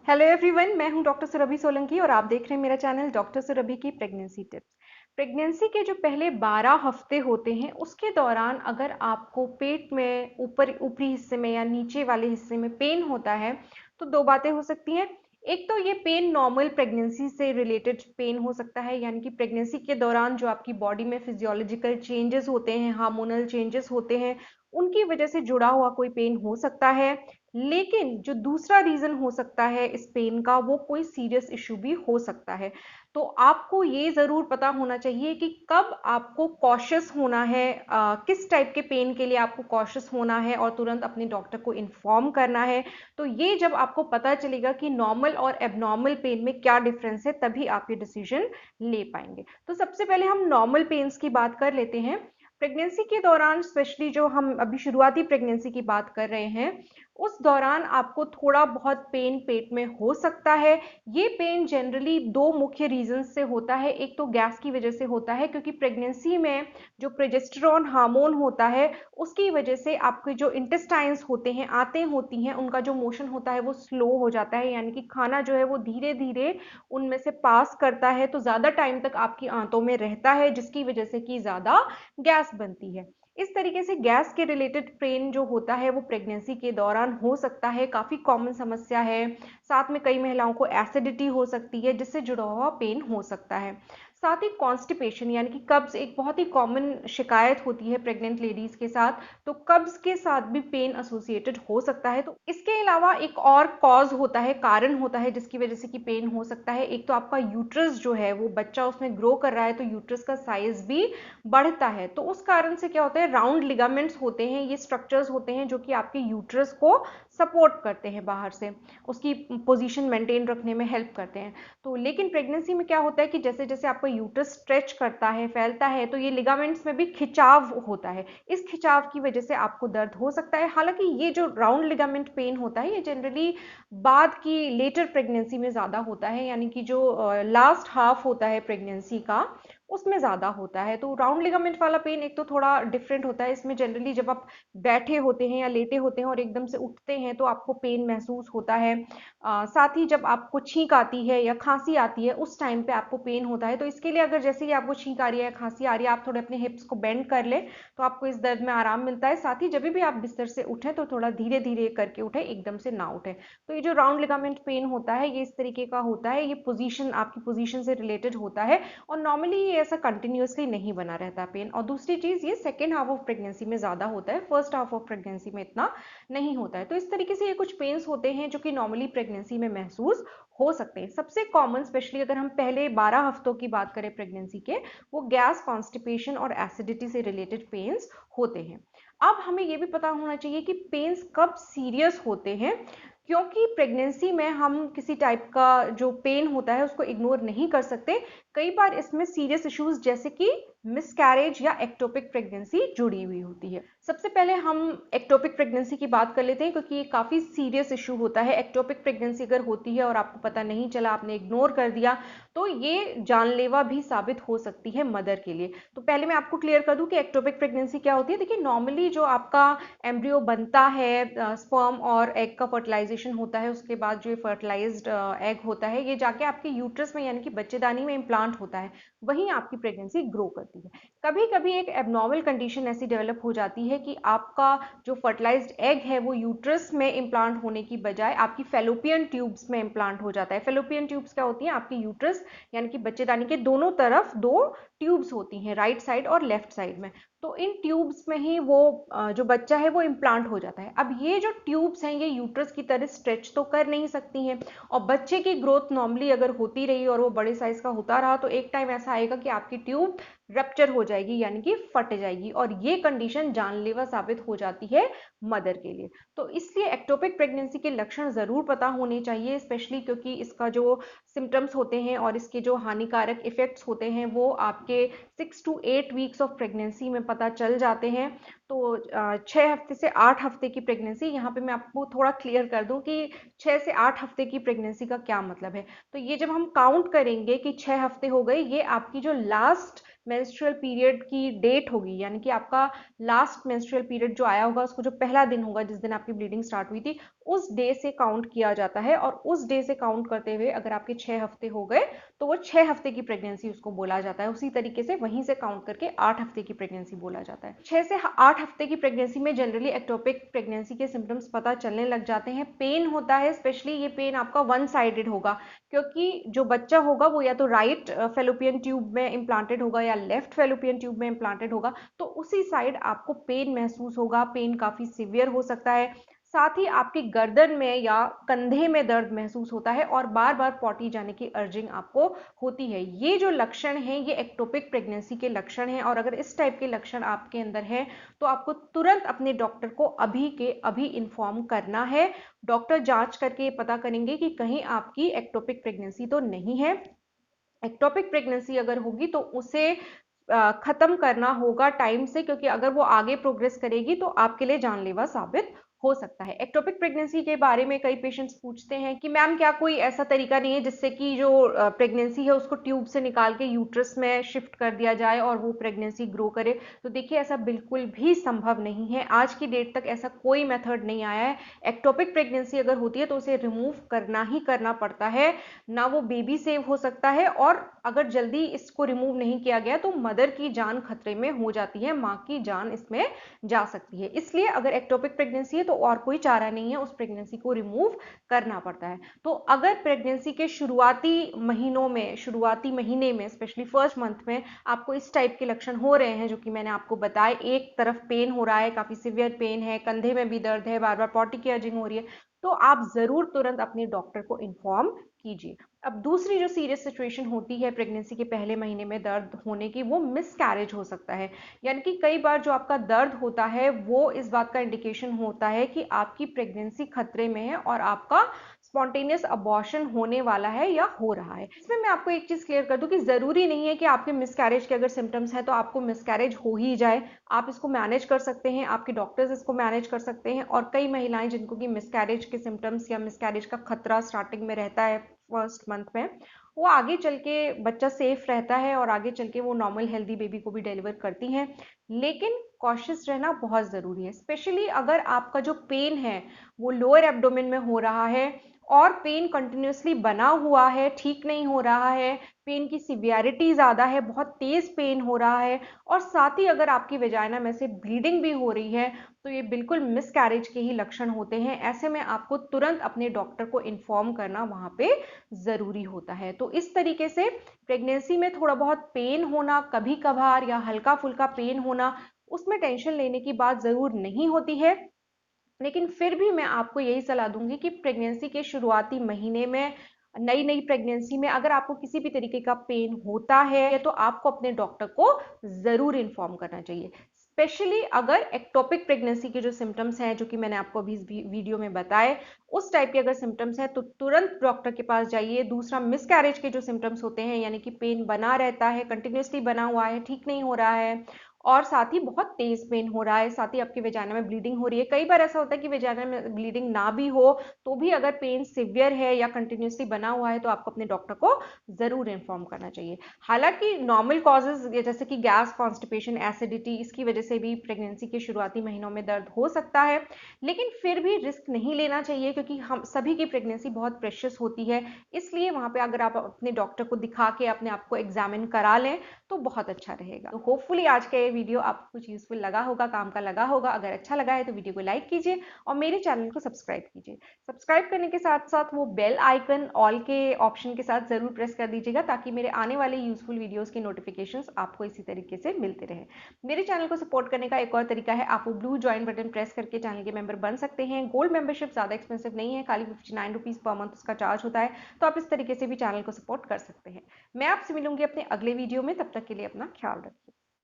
Hello everyone, मैं हूं doctor Surabhi Solanki और आप देख रहे हैं मेरा चैनल डॉक्टर सुरभि की प्रेगनेंसी टिप्स। प्रेगनेंसी के जो पहले 12 हफ्ते होते हैं उसके दौरान अगर आपको पेट में ऊपरी हिस्से में या नीचे वाले हिस्से में पेन होता है तो दो बातें हो सकती हैं। एक तो ये पेन नॉर्मल प्रेगनेंसी से रिलेटेड पेन हो सकता है, यानी कि प्रेगनेंसी के दौरान जो आपकी बॉडी में फिजियोलॉजिकल चेंजेस होते हैं, हार्मोनल चेंजेस होते हैं, उनकी वजह से जुड़ा हुआ कोई पेन हो सकता है। लेकिन जो दूसरा रीजन हो सकता है इस पेन का, वो कोई सीरियस इशू भी हो सकता है। तो आपको ये जरूर पता होना चाहिए कि कब आपको कॉशियस होना है, किस टाइप के पेन के लिए आपको कॉशियस होना है और तुरंत अपने डॉक्टर को इन्फॉर्म करना है। तो ये जब आपको पता चलेगा कि नॉर्मल और एबनॉर्मल पेन में क्या डिफरेंस है, तभी आप ये डिसीजन ले पाएंगे। तो सबसे पहले हम नॉर्मल पेन्स की बात कर लेते हैं। प्रेगनेंसी के दौरान, स्पेशली जो हम अभी शुरुआती प्रेगनेंसी की बात कर रहे हैं, उस दौरान आपको थोड़ा बहुत पेन पेट में हो सकता है। ये पेन जनरली दो मुख्य रीजन से होता है। एक तो गैस की वजह से होता है, क्योंकि प्रेगनेंसी में जो प्रोजेस्टेरोन हार्मोन होता है उसकी वजह से आपके जो इंटेस्टाइन्स होते हैं, आंतें होती हैं, उनका जो मोशन होता है वो स्लो हो जाता है, यानी कि खाना जो है वो धीरे धीरे उनमें से पास करता है, तो ज्यादा टाइम तक आपकी आंतों में रहता है, जिसकी वजह से कि ज्यादा गैस बनती है। इस तरीके से गैस के रिलेटेड पेन जो होता है वो प्रेगनेंसी के दौरान हो सकता है, काफी कॉमन समस्या है। साथ में कई महिलाओं को एसिडिटी हो सकती है, जिससे जुड़ा हुआ पेन हो सकता है। साथ ही कॉन्स्टिपेशन यानी कि कब्ज एक बहुत ही कॉमन शिकायत होती है प्रेग्नेंट लेडीज के साथ। तो कब्ज के साथ भी पेन एसोसिएटेड हो सकता है। तो इसके अलावा एक और कॉज होता है, कारण होता है जिसकी वजह से कि पेन हो सकता है। एक तो आपका यूट्रस जो है, वो बच्चा उसमें ग्रो कर रहा है, तो यूट्रस का साइज भी बढ़ता है। तो उस कारण से क्या होता है, राउंड लिगामेंट्स होते हैं, ये स्ट्रक्चर्स होते हैं जो कि आपके यूट्रस को सपोर्ट करते हैं, बाहर से उसकी पोजीशन मेंटेन रखने में हेल्प करते हैं। तो लेकिन प्रेगनेंसी में क्या होता है कि जैसे जैसे आपका यूट्रस स्ट्रेच करता है, फैलता है, तो ये लिगामेंट्स में भी खिंचाव होता है। इस खिंचाव की वजह से आपको दर्द हो सकता है। हालांकि ये जो राउंड लिगामेंट पेन होता है ये जनरली बाद की लेटर प्रेगनेंसी में ज्यादा होता है, यानी कि जो लास्ट हाफ होता है प्रेगनेंसी का, उसमें ज्यादा होता है। तो राउंड लिगामेंट वाला पेन एक तो थोड़ा डिफरेंट होता है। इसमें जनरली जब आप बैठे होते हैं या लेटे होते हैं और एकदम से उठते हैं तो आपको पेन महसूस होता है। साथ ही जब आपको छींक आती है या खांसी आती है उस टाइम पे आपको पेन होता है। तो इसके लिए अगर जैसे ही आपको छींक आ रही है या खांसी आ रही है, आप थोड़े अपने हिप्स को बेंड कर ले तो आपको इस दर्द में आराम मिलता है। साथ ही जब भी आप बिस्तर से उठे तो थोड़ा धीरे धीरे करके उठे, एकदम से ना उठे। तो ये जो राउंड लिगामेंट पेन होता है ये इस तरीके का होता है, ये पोजीशन, आपकी पोजीशन से रिलेटेड होता है। और नॉर्मली ये ऐसा कंटिन्यूअसली नहीं बना रहता पेन। और दूसरी चीज, ये सेकेंड हाफ ऑफ प्रेगनेंसी में ज्यादा होता है, फर्स्ट हाफ ऑफ प्रेगनेंसी में इतना नहीं होता है। तो इस तरीके से ये कुछ पेन्स होते हैं जो कि नॉर्मली प्रेगनेंसी में महसूस हो सकते हैं। सबसे कॉमन, स्पेशली अगर हम पहले 12 हफ्तों की बात करें प्रेगनेंसी के, वो गैस, कॉन्स्टिपेशन और एसिडिटी से रिलेटेड पेन्स होते हैं। अब हमें ये भी पता होना चाहिए कि पेन्स कब सीरियस होते हैं, क्योंकि प्रेगनेंसी में हम किसी टाइप का जो पेन होता है उसको इग्नोर नहीं कर सकते। कई बार इसमें सीरियस इश्यूज जैसे कि मिसकैरेज या एक्टोपिक प्रेगनेंसी जुड़ी हुई होती है। सबसे पहले हम एक्टोपिक प्रेगनेंसी की बात कर लेते हैं, क्योंकि ये काफी सीरियस इशू होता है। एक्टोपिक प्रेगनेंसी अगर होती है और आपको पता नहीं चला, आपने इग्नोर कर दिया, तो ये जानलेवा भी साबित हो सकती है मदर के लिए। तो पहले मैं आपको क्लियर कर दूं कि एक्टोपिक प्रेगनेंसी क्या होती है। देखिए, नॉर्मली जो आपका एम्ब्रियो बनता है, स्पर्म और एग का फर्टिलाइजेशन होता है, उसके बाद जो ये फर्टिलाइज्ड एग होता है ये जाके आपके यूट्रस में यानी कि बच्चेदानी में इम्प्लांट होता है, वहीं आपकी प्रेगनेंसी ग्रो करती है। कभी कभी एक एबनॉर्मल कंडीशन ऐसी डेवलप हो जाती है कि आपका जो फर्टिलाइज्ड एग है वो यूट्रस में इम्प्लांट होने की बजाय आपकी फेलोपियन ट्यूब्स में इम्प्लांट हो जाता है। फेलोपियन ट्यूब्स क्या होती हैं, आपकी यूट्रस यानी कि बच्चेदानी के दोनों तरफ दो ट्यूब्स होती हैं, राइट साइड और लेफ्ट साइड में। तो इन ट्यूब्स में ही वो जो बच्चा है वो इम्प्लांट हो जाता है। अब ये जो ट्यूब्स हैं ये यूट्रस की तरह स्ट्रेच तो कर नहीं सकती हैं, और बच्चे की ग्रोथ नॉर्मली अगर होती रही और वो बड़े साइज का होता रहा तो एक टाइम ऐसा आएगा कि आपकी ट्यूब रप्चर हो जाएगी, यानी कि फट जाएगी, और ये कंडीशन जानलेवा साबित हो जाती है मदर के लिए। तो इसलिए एक्टोपिक प्रेगनेंसी के लक्षण जरूर पता होने चाहिए, स्पेशली क्योंकि इसका जो सिम्टम्स होते हैं और इसके जो हानिकारक इफेक्ट्स होते हैं वो आपके 6 to 8 वीक्स ऑफ प्रेगनेंसी में पता चल जाते हैं। तो 6 हफ्ते से 8 हफ्ते की प्रेगनेंसी, यहाँ पे मैं आपको थोड़ा क्लियर कर दूं कि 6 से 8 हफ्ते की प्रेगनेंसी का क्या मतलब है। तो ये जब हम काउंट करेंगे कि 6 हफ्ते हो गए, ये आपकी जो लास्ट मेंस्ट्रुअल पीरियड की डेट होगी, यानी कि आपका लास्ट मेंस्ट्रुअल पीरियड जो आया होगा, उसको जो पहला दिन होगा जिस दिन आपकी ब्लीडिंग स्टार्ट हुई थी, उस डे से काउंट किया जाता है। और उस डे से काउंट करते हुए अगर आपके 6 हफ्ते हो गए तो वो 6 हफ्ते की प्रेगनेंसी उसको बोला जाता है। उसी तरीके से वहीं से काउंट करके 8 हफ्ते की प्रेगनेंसी बोला जाता है। 6 से 8 हफ्ते की प्रेगनेंसी में जनरली एक्टोपिक प्रेगनेंसी के सिम्टम्स पता चलने लग जाते हैं। पेन होता है, स्पेशली ये पेन आपका वन साइडेड होगा, क्योंकि जो बच्चा होगा वो या तो राइट फेलोपियन ट्यूब में इम्प्लांटेड होगा या लेफ्ट फेलोपियन ट्यूब में इम्प्लांटेड होगा, तो उसी साइड आपको पेन महसूस होगा। पेन काफी सीवियर हो सकता है। साथ ही आपकी गर्दन में या कंधे में दर्द महसूस होता है और बार बार पॉटी जाने की अर्जिंग आपको होती है। ये जो लक्षण हैं ये एक्टोपिक प्रेगनेंसी के लक्षण हैं, और अगर इस टाइप के लक्षण आपके अंदर हैं तो आपको तुरंत अपने डॉक्टर को अभी के अभी इन्फॉर्म करना है। डॉक्टर जांच करके पता करेंगे कि कहीं आपकी एक्टोपिक प्रेगनेंसी तो नहीं है। एक्टोपिक प्रेगनेंसी अगर होगी तो उसे खत्म करना होगा टाइम से, क्योंकि अगर वो आगे प्रोग्रेस करेगी तो आपके लिए जानलेवा साबित हो सकता है। एक्टोपिक प्रेगनेंसी के बारे में कई पेशेंट्स पूछते हैं कि मैम क्या कोई ऐसा तरीका नहीं है जिससे कि जो प्रेगनेंसी है उसको ट्यूब से निकाल के यूट्रस में शिफ्ट कर दिया जाए और वो प्रेगनेंसी ग्रो करे। तो देखिए, ऐसा बिल्कुल भी संभव नहीं है। आज की डेट तक ऐसा कोई मेथड नहीं आया है। एक्टोपिक प्रेगनेंसी अगर होती है तो उसे रिमूव करना ही करना पड़ता है, ना वो बेबी सेव हो सकता है। और अगर जल्दी इसको रिमूव नहीं किया गया तो मदर की जान खतरे में हो जाती है, माँ की जान इसमें जा सकती है। इसलिए अगर एक्टोपिक प्रेगनेंसी है तो और कोई चारा नहीं है, उस प्रेगनेंसी को रिमूव करना पड़ता है। तो अगर प्रेगनेंसी के शुरुआती महीनों में, शुरुआती महीने में, स्पेशली फर्स्ट मंथ में आपको इस टाइप के लक्षण हो रहे हैं जो कि मैंने आपको बताए, एक तरफ पेन हो रहा है, काफी सिवियर पेन है, कंधे में भी दर्द है, बार बार पॉटी की अर्जिंग हो रही है, तो आप जरूर तुरंत अपने डॉक्टर को इन्फॉर्म कीजिए। अब दूसरी जो सीरियस सिचुएशन होती है प्रेगनेंसी के पहले महीने में दर्द होने की, वो मिसकैरेज हो सकता है। यानी कि कई बार जो आपका दर्द होता है वो इस बात का इंडिकेशन होता है कि आपकी प्रेगनेंसी खतरे में है और आपका स्पॉन्टेनियस अबॉर्शन होने वाला है या हो रहा है। इसमें मैं आपको एक चीज क्लियर कर दूं कि जरूरी नहीं है कि आपके मिसकैरेज के अगर सिम्टम्स हैं तो आपको मिसकैरेज हो ही जाए। आप इसको मैनेज कर सकते हैं, आपके डॉक्टर्स इसको मैनेज कर सकते हैं। और कई महिलाएं जिनको कि मिसकैरेज के सिम्टम्स या मिसकैरेज का खतरा स्टार्टिंग में रहता है फर्स्ट मंथ में, वो आगे चल के बच्चा सेफ रहता है और आगे चल के वो नॉर्मल हेल्दी बेबी को भी डिलीवर करती हैं। लेकिन कॉशियस रहना बहुत ज़रूरी है, स्पेशली अगर आपका जो पेन है वो लोअर एब्डोमेन में हो रहा है और पेन कंटिन्यूसली बना हुआ है, ठीक नहीं हो रहा है, पेन की सिवियरिटी ज़्यादा है, बहुत तेज़ पेन हो रहा है, और साथ ही अगर आपकी वेजाइना में से ब्लीडिंग भी हो रही है, तो ये बिल्कुल मिसकैरेज के ही लक्षण होते हैं। ऐसे में आपको तुरंत अपने डॉक्टर को इन्फॉर्म करना वहाँ पे ज़रूरी होता है। तो इस तरीके से प्रेगनेंसी में थोड़ा बहुत पेन होना, कभी कभार या हल्का फुल्का पेन होना, उसमें टेंशन लेने की बात ज़रूर नहीं होती है। लेकिन फिर भी मैं आपको यही सलाह दूंगी कि प्रेगनेंसी के शुरुआती महीने में, नई नई प्रेगनेंसी में अगर आपको किसी भी तरीके का पेन होता है तो आपको अपने डॉक्टर को जरूर इन्फॉर्म करना चाहिए। स्पेशली अगर एक्टोपिक प्रेगनेंसी के जो सिम्टम्स हैं जो कि मैंने आपको अभी इस वीडियो में बताए, उस टाइप के अगर सिम्टम्स हैं तो तुरंत डॉक्टर के पास जाइए। दूसरा, मिसकैरेज के जो सिम्टम्स होते हैं, यानी कि पेन बना रहता है, कंटिन्यूसली बना हुआ है, ठीक नहीं हो रहा है, और साथ ही बहुत तेज पेन हो रहा है, साथ ही आपके वेजाइना में ब्लीडिंग हो रही है। कई बार ऐसा होता है कि वेजाइना में ब्लीडिंग ना भी हो तो भी अगर पेन सिवियर है या कंटिन्यूसली बना हुआ है तो आपको अपने डॉक्टर को जरूर इन्फॉर्म करना चाहिए। हालांकि नॉर्मल कॉजेज जैसे कि गैस, कॉन्स्टिपेशन, एसिडिटी, इसकी वजह से भी प्रेगनेंसी के शुरुआती महीनों में दर्द हो सकता है, लेकिन फिर भी रिस्क नहीं लेना चाहिए, क्योंकि हम सभी की प्रेगनेंसी बहुत प्रेशियस होती है। इसलिए वहां पे अगर आप अपने डॉक्टर को दिखा के अपने आप को एग्जामिन करा लें तो बहुत अच्छा रहेगा। तो होपफुली आज का ये वीडियो आपको कुछ यूजफुल लगा होगा, काम का लगा होगा। अगर अच्छा लगा है तो वीडियो को लाइक कीजिए और मेरे चैनल को सब्सक्राइब कीजिए। सब्सक्राइब करने के साथ साथ वो बेल आइकन ऑल के ऑप्शन के साथ जरूर प्रेस कर दीजिएगा, ताकि मेरे आने वाले यूजफुल वीडियोस के नोटिफिकेशंस आपको इसी तरीके से मिलते रहे। मेरे चैनल को सपोर्ट करने का एक और तरीका है, आप वो ब्लू ज्वाइन बटन प्रेस करके चैनल के मेंबर बन सकते हैं। गोल्ड मेंबरशिप ज्यादा एक्सपेंसिव नहीं है, खाली 59 रुपीज पर मंथ उसका चार्ज होता है। तो आप इस तरीके से भी चैनल को सपोर्ट कर सकते हैं। मैं आपसे मिलूंगी अपने अगले वीडियो में, तब तक के लिए अपना ख्याल रखिए।